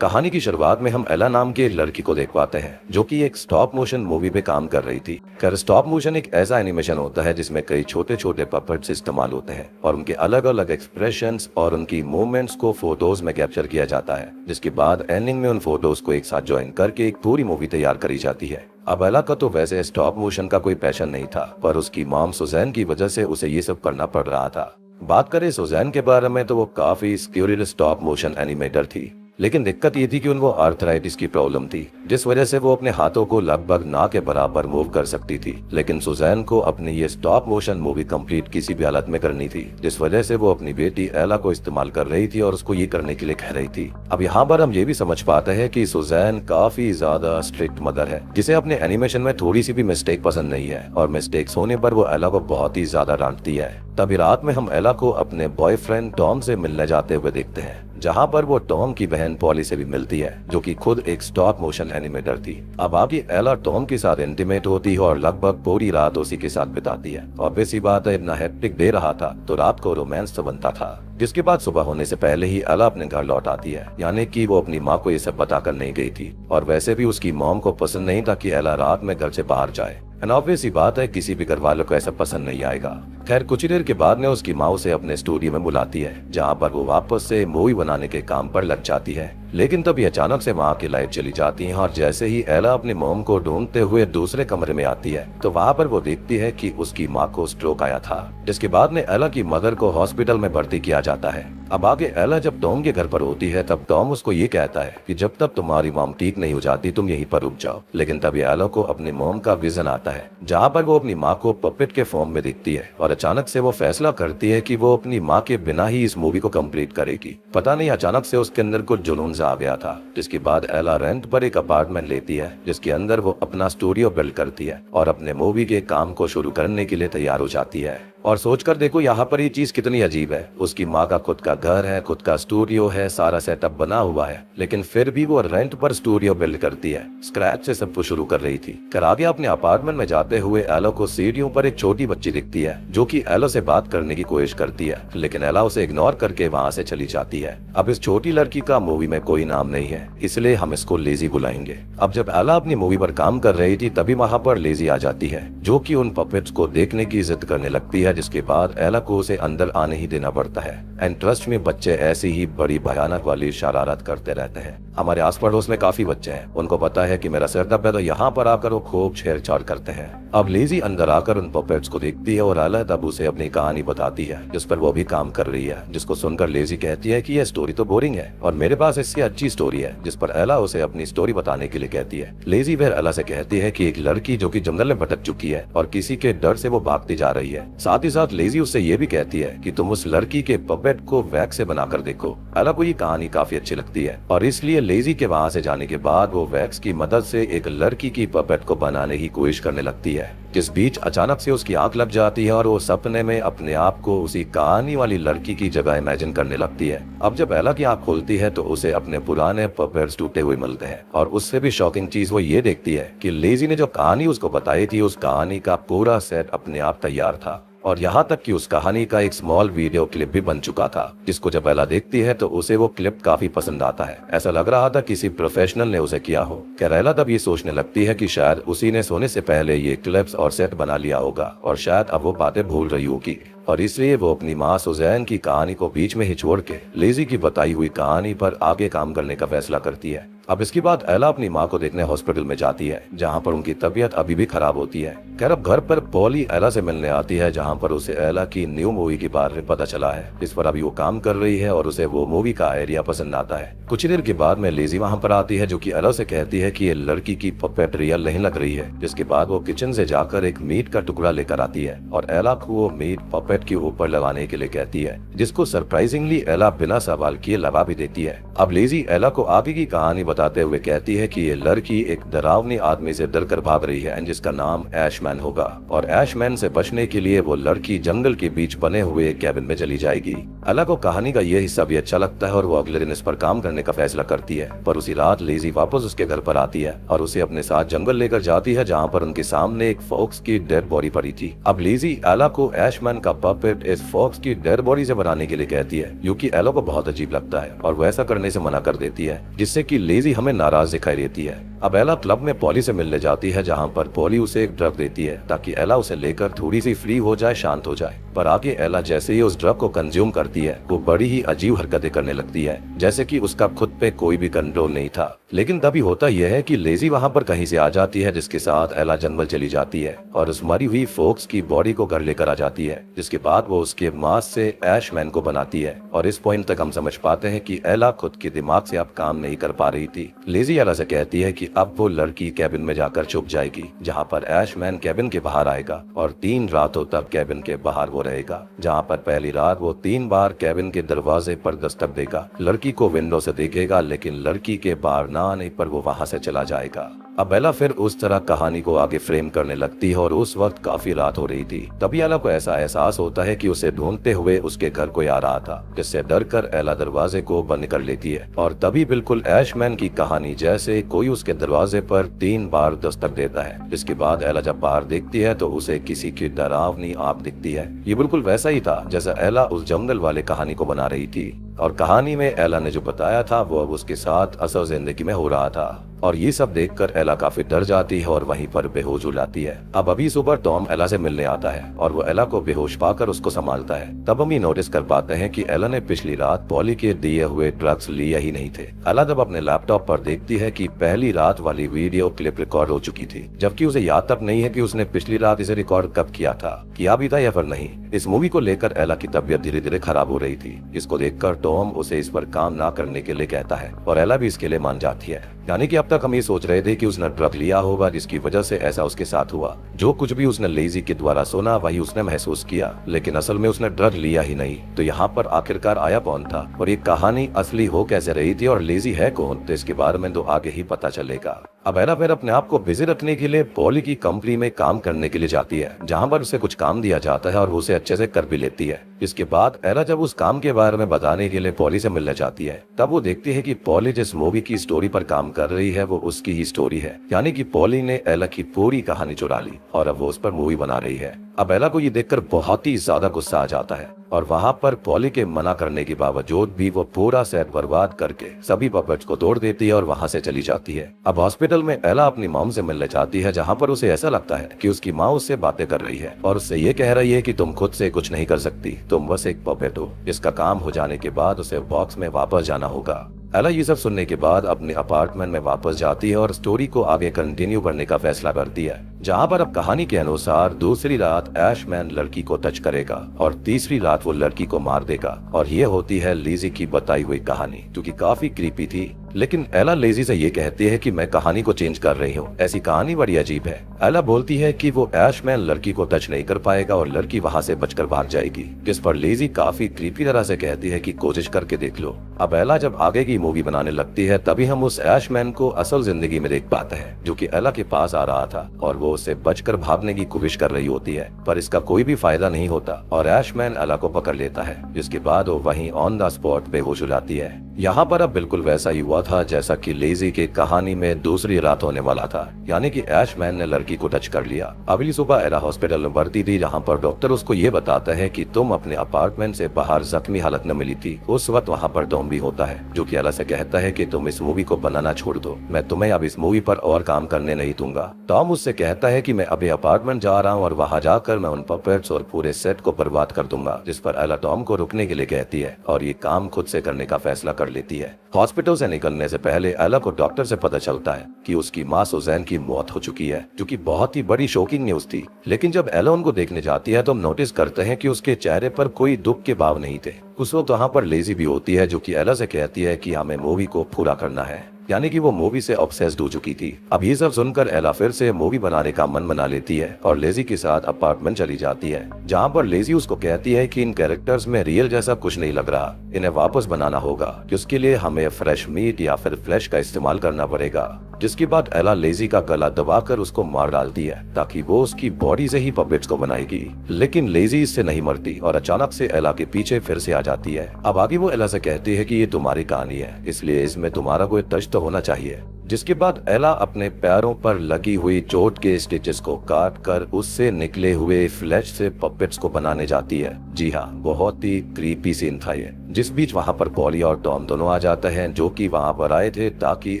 कहानी की शुरुआत में हम एला नाम की एक लड़की को देख पाते हैं जो कि एक स्टॉप मोशन मूवी पे काम कर रही थी। खैर स्टॉप मोशन एक ऐसा एनिमेशन होता है जिसमें कई छोटे छोटे पपेट्स इस्तेमाल होते हैं और उनके अलग अलग एक्सप्रेशंस और उनकी मूवमेंट्स को फोटोज में कैप्चर किया जाता है, जिसके बाद एंडिंग में उन फोटोज को एक साथ ज्वाइन करके एक पूरी मूवी तैयार करी जाती है। अब एला का तो वैसे स्टॉप मोशन का कोई पैशन नहीं था, पर उसकी मॉम सुजैन की वजह से उसे ये सब करना पड़ रहा था। बात करें सुजैन के बारे में तो वो काफी स्किल्ड स्टॉप मोशन एनिमेटर थी, लेकिन दिक्कत ये थी कि उनको आर्थराइटिस की प्रॉब्लम थी, जिस वजह से वो अपने हाथों को लगभग ना के बराबर मूव कर सकती थी। लेकिन सुजैन को अपनी ये स्टॉप मोशन मूवी कंप्लीट किसी भी हालत में करनी थी, जिस वजह से वो अपनी बेटी एला को इस्तेमाल कर रही थी और उसको ये करने के लिए कह रही थी। अब यहाँ पर हम ये भी समझ पाते हैं कि सुजैन काफी ज्यादा स्ट्रिक्ट मदर है, जिसे अपने एनिमेशन में थोड़ी सी भी मिस्टेक पसंद नहीं है और मिस्टेक्स होने पर वो एला को बहुत ही ज्यादा डांटती है। तभी रात में हम एला को अपने बॉयफ्रेंड टॉम से मिलने जाते हुए देखते हैं, जहाँ पर वो टॉम की बहन पॉली से भी मिलती है, जो कि खुद एक स्टॉप मोशन एनिमेटर थी। अब आगे एला टॉम के साथ इंटीमेट होती है और लगभग पूरी रात उसी के साथ बिताती है। ऑब्वियस सी बात है, इतना हेक्टिक डे रहा था तो रात को रोमांस तो बनता था। जिसके बाद सुबह होने से पहले ही एला अपने घर लौट आती है, यानी कि वो अपनी माँ को ये सब बताकर नहीं गई थी और वैसे भी उसकी मॉम को पसंद नहीं था कि एला रात में घर से बाहर जाए। ऑब्वियस सी बात है, किसी भी घर वालों को ऐसा पसंद नहीं आएगा। खैर कुछ ही देर के बाद में उसकी माँ उसे अपने स्टूडियो में बुलाती है, जहाँ पर वो वापस से मूवी बनाने के काम पर लग जाती है। लेकिन तभी अचानक से वहाँ की लाइट चली जाती है और जैसे ही एला अपनी मॉम को ढूंढते हुए दूसरे कमरे में आती है तो वहाँ पर वो देखती है कि उसकी माँ को स्ट्रोक आया था, जिसके बाद में एला की मदर को हॉस्पिटल में भर्ती किया जाता है। अब आगे एला जब टॉम के घर पर होती है तब टॉम उसको ये कहता है कि जब तक तुम्हारी मॉम ठीक नहीं हो जाती तुम यहीं पर रुक जाओ। लेकिन तभी एला को अपनी मॉम का विजन आता है, जहाँ पर वो अपनी माँ को पपेट के फॉर्म में देखती है और अचानक से वो फैसला करती है कि वो अपनी माँ के बिना ही इस मूवी को कंप्लीट करेगी। पता नहीं अचानक से उसके अंदर कुछ जुनून सा आ गया था। जिसके बाद एला रेंट पर एक अपार्टमेंट लेती है, जिसके अंदर वो अपना स्टूडियो बिल्ड करती है और अपने मूवी के काम को शुरू करने के लिए तैयार हो जाती है। और सोचकर देखो यहाँ पर ये चीज कितनी अजीब है, उसकी माँ का खुद का घर है, खुद का स्टूडियो है, सारा सेटअप बना हुआ है, लेकिन फिर भी वो रेंट पर स्टूडियो बिल्ड करती है, स्क्रैच से सब कुछ शुरू कर रही थी। कर आगे अपने अपार्टमेंट में जाते हुए एला को सीढ़ियों पर एक छोटी बच्ची दिखती है, जो कि एला से बात करने की कोशिश करती है, लेकिन एला उसे इग्नोर करके वहाँ से चली जाती है। अब इस छोटी लड़की का मूवी में कोई नाम नहीं है, इसलिए हम इसको लेजी बुलाएंगे। अब जब एला अपनी मूवी पर काम कर रही थी तभी वहाँ पर लेजी आ जाती है, जो कि उन पपेट्स को देखने की जिद करने लगती है, जिसके बाद एला को उसे अंदर आने ही देना पड़ता है। एंड ट्रस्ट में बच्चे ऐसी ही बड़ी भयानक वाली शरारत करते रहते हैं। हमारे आस पड़ोस में काफी बच्चे हैं, उनको पता है कि मेरा सर दर्द है तो यहाँ पर आकर वो खूब छेड़छाड़ करते हैं। अब लेजी अंदर आकर उन पपेट्स को देखती है और एला तब उसे अपनी कहानी बताती है, जिस पर वो भी काम कर रही है, जिसको सुनकर लेजी कहती है कि यह स्टोरी तो बोरिंग है और मेरे पास इससे अच्छी स्टोरी है, जिस पर एला उसे अपनी स्टोरी बताने के लिए कहती है। लेजी फिर एला से कहती है कि एक लड़की जो कि जंगल में भटक चुकी है और किसी के डर से वो भागती जा रही है। साथ ही साथ लेजी उससे ये भी कहती है कि तुम उस लड़की के पपेट को वैक्स से बनाकर देखो। एला को ये कहानी काफी अच्छी लगती है और इसलिए लेजी के वहाँ से जाने के बाद वो वैक्स की मदद से एक लड़की की पपेट को बनाने की कोशिश करने लगती है। जिस बीच अचानक से उसकी आंख लग जाती है और वो सपने में अपने आप को उसी कहानी वाली लड़की की जगह इमेजिन करने लगती है। अब जब एला की आंख खुलती है तो उसे अपने पुराने पपेट्स टूटे हुए मिलते हैं और उससे भी शॉकिंग चीज वो ये देखती है कि लेजी ने जो कहानी उसको बताई थी उस कहानी का पूरा सेट अपने आप तैयार था और यहाँ तक कि उस कहानी का एक स्मॉल वीडियो क्लिप भी बन चुका था, जिसको जब एला देखती है तो उसे वो क्लिप काफी पसंद आता है। ऐसा लग रहा था किसी प्रोफेशनल ने उसे किया हो। क्या एला तब ये सोचने लगती है कि शायद उसी ने सोने से पहले ये क्लिप्स और सेट बना लिया होगा और शायद अब वो बातें भूल रही होगी और इसलिए वो अपनी माँ सुजैन की कहानी को बीच में ही छोड़ के लेजी की बताई हुई कहानी पर आगे काम करने का फैसला करती है। अब इसके बाद एला अपनी माँ को देखने हॉस्पिटल में जाती है, जहाँ पर उनकी तबीयत अभी भी खराब होती है। खैर अब घर पर पॉली एला से मिलने आती है, जहाँ पर उसे एला की न्यू मूवी के बारे में पता चला है, जिस पर अभी वो काम कर रही है और उसे वो मूवी का आइडिया पसंद आता है। कुछ ही देर के बाद में लेजी वहाँ पर आती है, जो कि एला से कहती है कि ये लड़की की पपेट रियल नहीं लग रही है। जिसके बाद वो किचन से जाकर एक मीट का टुकड़ा लेकर आती है और एला को वो मीट पपेट के ऊपर लगाने के लिए कहती है, जिसको सरप्राइजिंगली एला बिना सवाल किए लगा भी देती है। अब लेजी एला को आगे की कहानी बताते हुए कहती है कि ये लड़की एक डरावनी आदमी से डर कर भाग रही है जिसका नाम ऐशमैन होगा, और ऐशमैन से बचने के लिए वो लड़की जंगल के बीच बने हुए एक कैबिन में चली जाएगी। एला को कहानी का ये हिस्सा भी अच्छा लगता है और वो अगले दिन इस पर काम करने का फैसला करती है। पर उसी रात लेजी वापस उसके घर पर आती है और उसे अपने साथ जंगल लेकर जाती है, जहाँ पर उनके सामने एक फॉक्स की डेड बॉडी पड़ी थी। अब लेजी एला को ऐशमैन का पपेट इस फॉक्स की डेड बॉडी से बनाने के लिए कहती है, क्योंकि एला को बहुत अजीब लगता है और वो ऐसा करने से मना कर देती है, जिससे कि लेजी हमें नाराज दिखाई देती है। अब एला क्लब में पॉली से मिलने जाती है, जहाँ पर पॉली उसे एक ड्रग देती है ताकि एला उसे लेकर थोड़ी सी फ्री हो जाए, शांत हो जाए। पर आगे एला जैसे ही उस ड्रग को कंज्यूम करती है वो बड़ी ही अजीब हरकतें करने लगती है, जैसे कि उसका खुद पे कोई भी कंट्रोल नहीं था। लेकिन तभी होता यह है कि लेजी वहाँ पर कहीं से आ जाती है, जिसके साथ एला जंगल चली जाती है और उस मरी हुई फोक्स की बॉडी को घर लेकर आ जाती है, जिसके बाद वो उसके मांस से ऐशमैन को बनाती है। और इस पॉइंट तक हम समझ पाते हैं कि एला खुद के दिमाग से अब काम नहीं कर पा रही थी। लेजी एला से कहती है कि अब वो लड़की कैबिन में जाकर छुप जाएगी, जहाँ पर ऐशमैन कैबिन के बाहर आएगा और 3 रातों तक कैबिन के बाहर वो रहेगा, जहाँ पर पहली रात वो 3 बार कैबिन के दरवाजे पर दस्तक देगा। लड़की को विंडो से देखेगा, लेकिन लड़की के बाहर ना आने पर वो वहाँ से चला जाएगा। अब एला फिर उस तरह कहानी को आगे फ्रेम करने लगती है और उस वक्त काफी रात हो रही थी। तभी एला को ऐसा एहसास होता है कि उसे ढूंढते हुए उसके घर कोई आ रहा था, जिससे डरकर एला दरवाजे को बंद कर लेती है। और तभी बिल्कुल ऐशमैन की कहानी जैसे कोई उसके दरवाजे पर 3 बार दस्तक देता है। जिसके बाद एला जब बाहर देखती है तो उसे किसी की डरावनी आंख दिखती है। ये बिल्कुल वैसा ही था जैसा एला उस जंगल वाले कहानी को बना रही थी, और कहानी में एला ने जो बताया था वो अब उसके साथ असल जिंदगी में हो रहा था। और ये सब देखकर एला काफी डर जाती है और वहीं पर बेहोश हो जाती है। अब अभी सुबह टॉम एला से मिलने आता है और वो एला को बेहोश पाकर उसको संभालता है। तब हम ये नोटिस कर पाते हैं कि एला ने पिछली रात पॉली के दिए हुए ड्रग्स लिए ही नहीं थे। एला जब अपने लैपटॉप पर देखती है कि पहली रात वाली वीडियो क्लिप रिकॉर्ड हो चुकी थी, जबकि उसे याद तक नहीं है कि उसने पिछली रात इसे रिकॉर्ड कब किया भी था या फिर नहीं। इस मूवी को लेकर एला की तबीयत धीरे धीरे खराब हो रही थी, जिसको देखकर टॉम उसे इस पर काम ना करने के लिए कहता है और एला भी इसके लिए मान जाती है। यानी कि अब तक हम ये सोच रहे थे कि उसने ड्रग लिया होगा, जिसकी वजह से ऐसा उसके साथ हुआ। जो कुछ भी उसने लेजी के द्वारा सुना वही उसने महसूस किया, लेकिन असल में उसने ड्रग लिया ही नहीं। तो यहाँ पर आखिरकार आया कौन था और ये कहानी असली हो कैसे रही थी और लेजी है कौन, तो इसके बारे में तो आगे ही पता चलेगा। अब एला फिर अपने आप को बिजी रखने के लिए पॉली की कंपनी में काम करने के लिए जाती है, जहाँ पर उसे कुछ काम दिया जाता है और वो उसे अच्छे से कर भी लेती है। इसके बाद एला जब उस काम के बारे में बताने के लिए पॉली से मिलने जाती है, तब वो देखती है कि पॉली जिस मूवी की स्टोरी पर काम कर रही है वो उसकी ही स्टोरी है। यानी कि पॉली ने एला की पूरी कहानी चुरा ली और अब वो उस पर मूवी बना रही है। अब एला को ये देखकर बहुत ही ज्यादा गुस्सा आ जाता है और वहाँ पर पॉली के मना करने के बावजूद भी वो पूरा सेट बर्बाद करके सभी पपेट्स को तोड़ देती है और वहाँ से चली जाती है। अब हॉस्पिटल में एला अपनी मॉम से मिलने जाती है, जहाँ पर उसे ऐसा लगता है कि उसकी माँ उससे बातें कर रही है और उससे ये कह रही है कि तुम खुद से कुछ नहीं कर सकती, तुम बस एक पपेट हो, जिसका काम हो जाने के बाद उसे बॉक्स में वापस जाना होगा। एला ये सब सुनने के बाद अपने अपार्टमेंट में वापस जाती है और स्टोरी को आगे कंटिन्यू करने का फैसला करती है, जहाँ पर अब कहानी के अनुसार दूसरी रात ऐशमैन लड़की को टच करेगा और तीसरी रात वो लड़की को मार देगा। और ये होती है लेजी की बताई हुई कहानी, जो कि काफी क्रीपी थी। लेकिन एला लेजी से ये कहती है कि मैं कहानी को चेंज कर रही हूँ, ऐसी कहानी बड़ी अजीब है। एला बोलती है कि वो ऐशमैन लड़की को टच नहीं कर पाएगा और लड़की वहाँ से बचकर भाग जाएगी, जिस पर लेजी काफी क्रीपी तरह से कहती है कि कोशिश करके देख लो। अब एला जब आगे की मूवी बनाने लगती है तभी हम उस ऐशमैन को असल जिंदगी में देख पाते हैं, जो कि एला के पास आ रहा था और वो उससे बचकर भागने की कोशिश कर रही होती है, पर इसका कोई भी फायदा नहीं होता और ऐशमैन एला को पकड़ लेता है, जिसके बाद वो वहीं ऑन द स्पॉट बेहोश हो जाती है। यहाँ पर अब बिल्कुल वैसा ही हुआ था जैसा कि लेजी के कहानी में दूसरी रात होने वाला था, यानी कि ऐशमैन ने लड़की को टच कर लिया। अगली सुबह एला हॉस्पिटल में भर्ती थी, जहाँ पर डॉक्टर उसको ये बताता है कि तुम अपने अपार्टमेंट से बाहर जख्मी हालत में मिली थी। उस वक्त वहाँ पर टॉम भी होता है, जो कि एला से कहता है कि तुम इस मूवी को बनाना छोड़ दो, मैं तुम्हें अब इस मूवी पर और काम करने नहीं दूंगा। टॉम उससे कहता है कि मैं अभी अपार्टमेंट जा रहा हूँ और वहाँ जाकर मैं उन पपेट्स और पूरे सेट को बर्बाद कर दूंगा, जिस पर एला टॉम को रुकने के लिए कहती है और ये काम खुद से करने का फैसला कर लेती है। हॉस्पिटल से निकलने से पहले एला को डॉक्टर से पता चलता है कि उसकी माँ सुजैन की मौत हो चुकी है, जो कि बहुत ही बड़ी शॉकिंग न्यूज थी। लेकिन जब एला उनको देखने जाती है तो हम नोटिस करते हैं कि उसके चेहरे पर कोई दुख के भाव नहीं थे। उस वक्त वहाँ पर लेजी भी होती है, जो कि एला से कहती है कि हमें मूवी को पूरा करना है। यानी कि वो मूवी से ऑब्सेस्ड हो चुकी थी। अब ये सब सुनकर एला फिर से मूवी बनाने का मन बना लेती है और लेजी के साथ अपार्टमेंट चली जाती है, जहाँ पर लेजी उसको कहती है कि इन कैरेक्टर्स में रियल जैसा कुछ नहीं लग रहा, इन्हें वापस बनाना होगा कि उसके लिए हमें फ्रेश मीट या फिर फ्लैश का इस्तेमाल करना पड़ेगा। जिसके बाद एला लेजी का गला दबाकर उसको मार डालती है ताकि वो उसकी बॉडी से ही पपेट्स को बनाएगी। लेकिन लेजी इससे नहीं मरती और अचानक से एला के पीछे फिर से आ जाती है। अब आगे वो एला से कहती है कि ये तुम्हारी कहानी है, इसलिए इसमें तुम्हारा कोई टच तो होना चाहिए। जिसके बाद एला अपने पैरों पर लगी हुई चोट के स्टिचेस को काट कर उससे निकले हुए फ्लैश से पपेट्स को बनाने जाती है। जी हाँ, बहुत ही क्रीपी सीन था ये। जिस बीच वहाँ पर पॉली और टॉम दोनों आ जाते हैं, जो कि वहाँ पर आए थे ताकि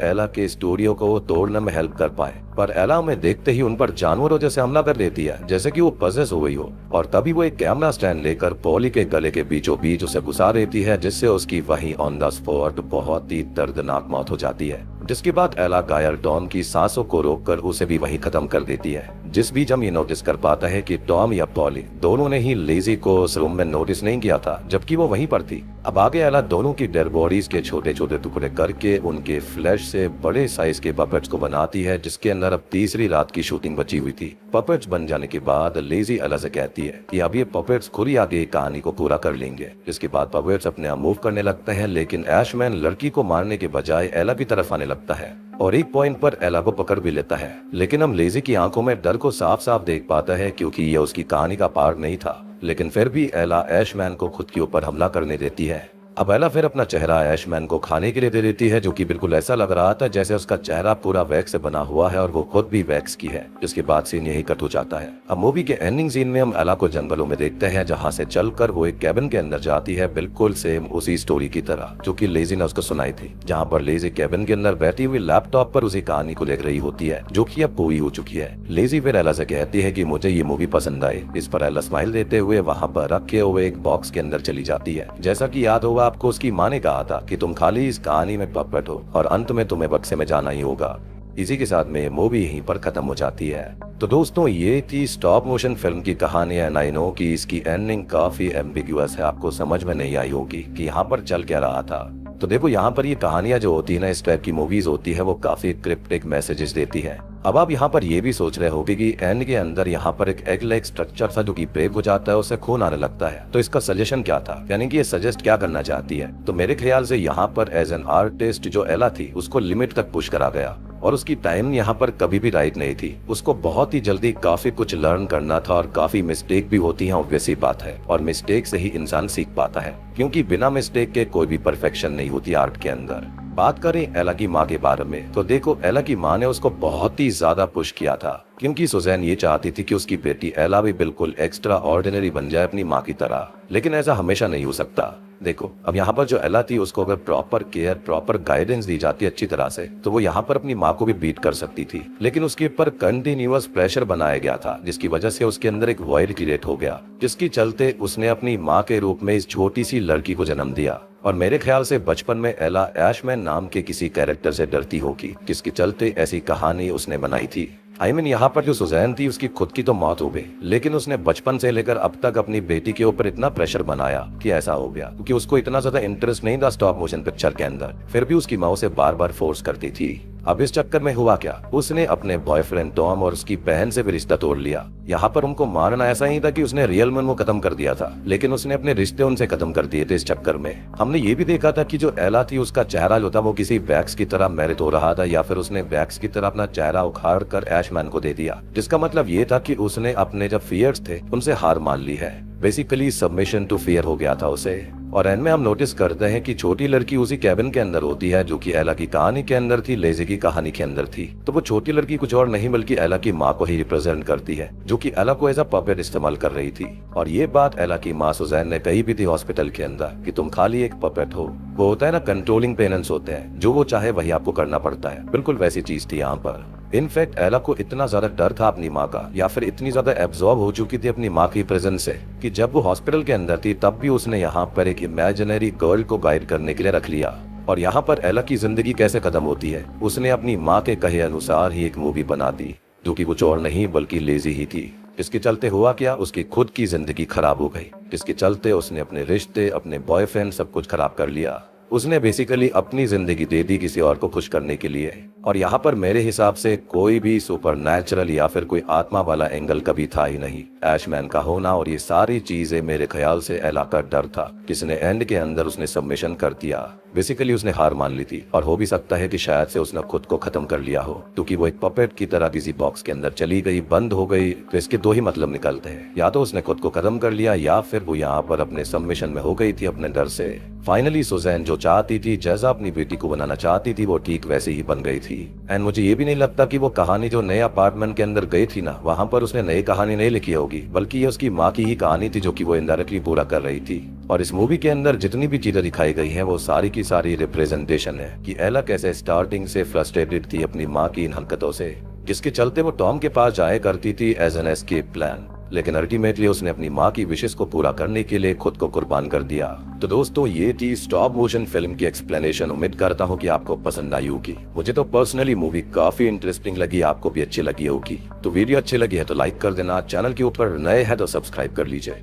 एला के स्टूडियो को तोड़ने में हेल्प कर पाए। पर एला उन्हें देखते ही उन पर जानवरों जैसे हमला कर देती है, जैसे कि वो पजेस हो गई हो। और तभी वो एक कैमरा स्टैंड लेकर पॉली के गले के बीचों बीच उसे घुसा देती है, जिससे उसकी वहीं ऑन द स्पॉट बहुत ही दर्दनाक मौत हो जाती है। जिसके बाद एला घायल टॉम की सांसों को रोककर उसे भी वहीं खत्म कर देती है। जिस बीच हम ये नोटिस कर पाता है कि टॉम या पॉली दोनों ने ही लेजी को उस रूम में नोटिस नहीं किया था, जबकि वो वहीं पर थी। अब आगे एला दोनों की डेड बॉडीज के छोटे छोटे टुकड़े करके उनके फ्लैश से बड़े साइज के पपेट्स को बनाती है, जिसके अंदर अब तीसरी रात की शूटिंग बची हुई थी। पपेट्स बन जाने के बाद लेजी एला से कहती है कि अब ये पपेट्स खुद ही आगे कहानी को पूरा कर लेंगे। जिसके बाद पपेट्स अपने आप मूव करने लगते हैं, लेकिन ऐशमैन लड़की को मारने के बजाय एला की तरफ आने लगता है और एक पॉइंट पर एला को पकड़ भी लेता है। लेकिन हम लेजी की आंखों में डर को साफ साफ देख पाता है, क्योंकि यह उसकी कहानी का पार्ट नहीं था। लेकिन फिर भी एला ऐशमैन को खुद के ऊपर हमला करने देती है। अब एला फिर अपना चेहरा ऐशमैन को खाने के लिए दे देती है, जो कि बिल्कुल ऐसा लग रहा था जैसे उसका चेहरा पूरा वैक्स से बना हुआ है और वो खुद भी वैक्स की है। जिसके बाद सीन यही कट हो जाता है। अब मूवी के एंडिंग सीन में हम एला को जंगलों में देखते हैं, जहाँ से चलकर वो एक कैबिन के अंदर जाती है, बिल्कुल सेम उसी स्टोरी की तरह जो कि लेजी ने उसको सुनाई थी। जहाँ पर लेजी कैबिन के अंदर बैठी हुई लैपटॉप पर उसी कहानी को देख रही होती है, जो कि अब पूरी हो चुकी है। लेजी फिर एला से कहती है कि मुझे ये मूवी पसंद आई। इस पर एला स्माइल देते हुए वहाँ पर रखे हुए एक बॉक्स के अंदर चली जाती है। जैसा कि याद होगा आपको, उसकी माँ ने कहा था कि तुम खाली इस कहानी में पपेट हो और अंत में तुम्हें बक्से में जाना ही होगा। इसी के साथ में मूवी यहीं पर खत्म हो जाती है। तो दोस्तों, ये थी स्टॉप मोशन फिल्म की कहानी। एंड आई नो कि इसकी एंडिंग काफी एम्बिगुअस है, आपको समझ में नहीं आई होगी कि यहाँ पर चल क्या रहा था। तो देखो, यहाँ पर ये कहानियां जो होती है ना, इस टाइप की मूवीज होती है, वो काफी क्रिप्टिक मैसेजेस देती है। अब आप यहाँ पर ये भी सोच रहे होगे कि एंड के अंदर यहाँ पर एक एग लाइक स्ट्रक्चर था जो कि ब्रेक हो जाता है, उससे खून आने लगता है। तो इसका सजेशन क्या था, यानी कि ये सजेस्ट क्या करना चाहती है? तो मेरे ख्याल से यहाँ पर एज एन आर्टिस्ट जो एला थी, उसको लिमिट तक पुश करा गया और उसकी टाइम यहाँ पर कभी भी राइट नहीं थी। उसको बहुत ही जल्दी काफी कुछ लर्न करना था और काफी मिस्टेक भी होती है, ऑब्वियस ही बात है। और मिस्टेक से ही इंसान सीख पाता है, क्योंकि बिना मिस्टेक के कोई भी परफेक्शन नहीं होती आर्ट के अंदर। बात करें एला की माँ के बारे में, तो देखो, एला की माँ ने उसको बहुत ही ज्यादा पुश किया था, क्योंकि सुजैन ये चाहती थी कि उसकी बेटी एला भी बिल्कुल एक्स्ट्रा ऑर्डिनरी बन जाए अपनी माँ की तरह। लेकिन ऐसा हमेशा नहीं हो सकता। देखो, अब यहाँ पर जो एला थी, उसको अगर प्रॉपर केयर, प्रॉपर गाइडेंस दी जाती अच्छी तरह से, तो वो यहाँ पर अपनी माँ को भी बीट कर सकती थी। लेकिन उसके ऊपर कंटिन्यूअस प्रेशर बनाया गया था, जिसकी वजह से उसके अंदर एक वॉइड क्रिएट हो गया, जिसकी चलते उसने अपनी माँ के रूप में इस छोटी सी लड़की को जन्म दिया। और मेरे ख्याल से बचपन में एला ऐशमैन नाम के किसी कैरेक्टर से डरती होगी, जिसके चलते ऐसी कहानी उसने बनाई थी। आई मीन, यहाँ पर जो सुजैन थी, उसकी खुद की तो मौत हो गई, लेकिन उसने बचपन से लेकर अब तक अपनी बेटी के ऊपर इतना प्रेशर बनाया कि ऐसा हो गया, क्योंकि उसको इतना ज्यादा इंटरेस्ट नहीं था स्टॉप मोशन पिक्चर के अंदर। फिर भी उसकी माँ उसे बार बार फोर्स करती थी। अब इस चक्कर में हुआ क्या, उसने अपने बॉयफ्रेंड टॉम और उसकी बहन से भी रिश्ता तोड़ लिया। यहाँ पर उनको मारना ऐसा ही था कि उसने रियल में उनको खत्म कर दिया था, लेकिन उसने अपने रिश्ते उनसे खत्म कर दिए थे। इस चक्कर में हमने ये भी देखा था कि जो एला थी, उसका चेहरा जो था वो किसी वैक्स की तरह मैरिट हो रहा था, या फिर उसने वैक्स की तरह अपना चेहरा उखाड़ कर ऐशमैन को दे दिया, जिसका मतलब ये था कि उसने अपने जो फियर्स थे उनसे हार मान ली है। बेसिकली सबमिशन टू फियर हो गया था उसे। और एंड में हम नोटिस करते हैं कि छोटी लड़की उसी कैबिन के अंदर होती है, जो कि एला की कहानी के अंदर थी, लेजी की कहानी के अंदर थी। तो वो छोटी लड़की कुछ और नहीं बल्कि एला की माँ को ही रिप्रेजेंट करती है, जो कि एला को एज अ पपेट इस्तेमाल कर रही थी। और ये बात एला की माँ सुजैन ने कही भी थी हॉस्पिटल के अंदर कि तुम खाली एक पपेट हो। वो होता है ना, कंट्रोलिंग पेरेंट्स होते हैं, जो वो चाहे वही आपको करना पड़ता है। बिल्कुल वैसी चीज थी यहाँ पर। इनफैक्ट एला को इतना ज्यादा डर था अपनी माँ का, या फिर इतनी ज्यादा एब्जॉर्ब हो चुकी थी अपनी माँ की प्रेजेंस से, कि जब वो हॉस्पिटल के अंदर थी तब भी उसने यहाँ पर एक इमेजिनरी गर्ल को गाइड करने के लिए रख लिया। और यहाँ पर एला की जिंदगी कैसे खत्म होती है, उसने अपनी माँ के कहे अनुसार ही एक मूवी बना दी, जो कि कुछ और नहीं बल्कि लेजी ही थी। इसके चलते हुआ क्या, उसकी खुद की जिंदगी खराब हो गई, जिसके चलते उसने अपने रिश्ते, अपने बॉयफ्रेंड, सब कुछ खराब कर लिया। उसने बेसिकली अपनी जिंदगी दे दी किसी और को खुश करने के लिए। और यहाँ पर मेरे हिसाब से कोई भी सुपर नेचुरल या फिर कोई आत्मा वाला एंगल कभी था ही नहीं। ऐशमैन का होना और ये सारी चीजें मेरे ख्याल से एला का डर था, जिसने एंड के अंदर उसने सबमिशन कर दिया। बेसिकली उसने हार मान ली थी और हो भी सकता है कि शायद से उसने खुद को खत्म कर लिया हो, क्योंकि वो एक पपेट की तरह किसी बॉक्स के अंदर चली गई, बंद हो गई। तो इसके दो ही मतलब निकलते हैं, या तो उसने खुद को खत्म कर लिया या फिर वो यहाँ पर अपने सबमिशन में हो गई थी अपने डर से। फाइनली सुजैन जो चाहती थी, जैसा अपनी बेटी को बनाना चाहती थी, वो ठीक वैसे ही बन गई थी। एंड मुझे ये भी नहीं लगता कि वो कहानी जो नए अपार्टमेंट के अंदर गई थी ना, वहाँ पर उसने नई कहानी नहीं लिखी होगी, बल्कि ये उसकी माँ की ही कहानी थी जो कि वो इनडायरेक्टली पूरा कर रही थी। और इस मूवी के अंदर जितनी भी चीजें दिखाई गई हैं वो सारी की सारी रिप्रेजेंटेशन है कि एला कैसे स्टार्टिंग से फ्रस्ट्रेटेड थी अपनी माँ की इन हरकतों से, जिसके चलते वो टॉम के पास जाया करती थी एज एन एस्केप प्लान। लेकिन अल्टीमेटली उसने अपनी माँ की विशेष को पूरा करने के लिए खुद को कुर्बान कर दिया। तो दोस्तों, ये थी स्टॉप मोशन फिल्म की एक्सप्लेनेशन। उम्मीद करता हूँ कि आपको पसंद आई होगी। मुझे तो पर्सनली मूवी काफी इंटरेस्टिंग लगी, आपको भी अच्छी लगी होगी। तो वीडियो अच्छी लगी है तो लाइक कर देना, चैनल के ऊपर नए हैं तो सब्सक्राइब कर लीजिए।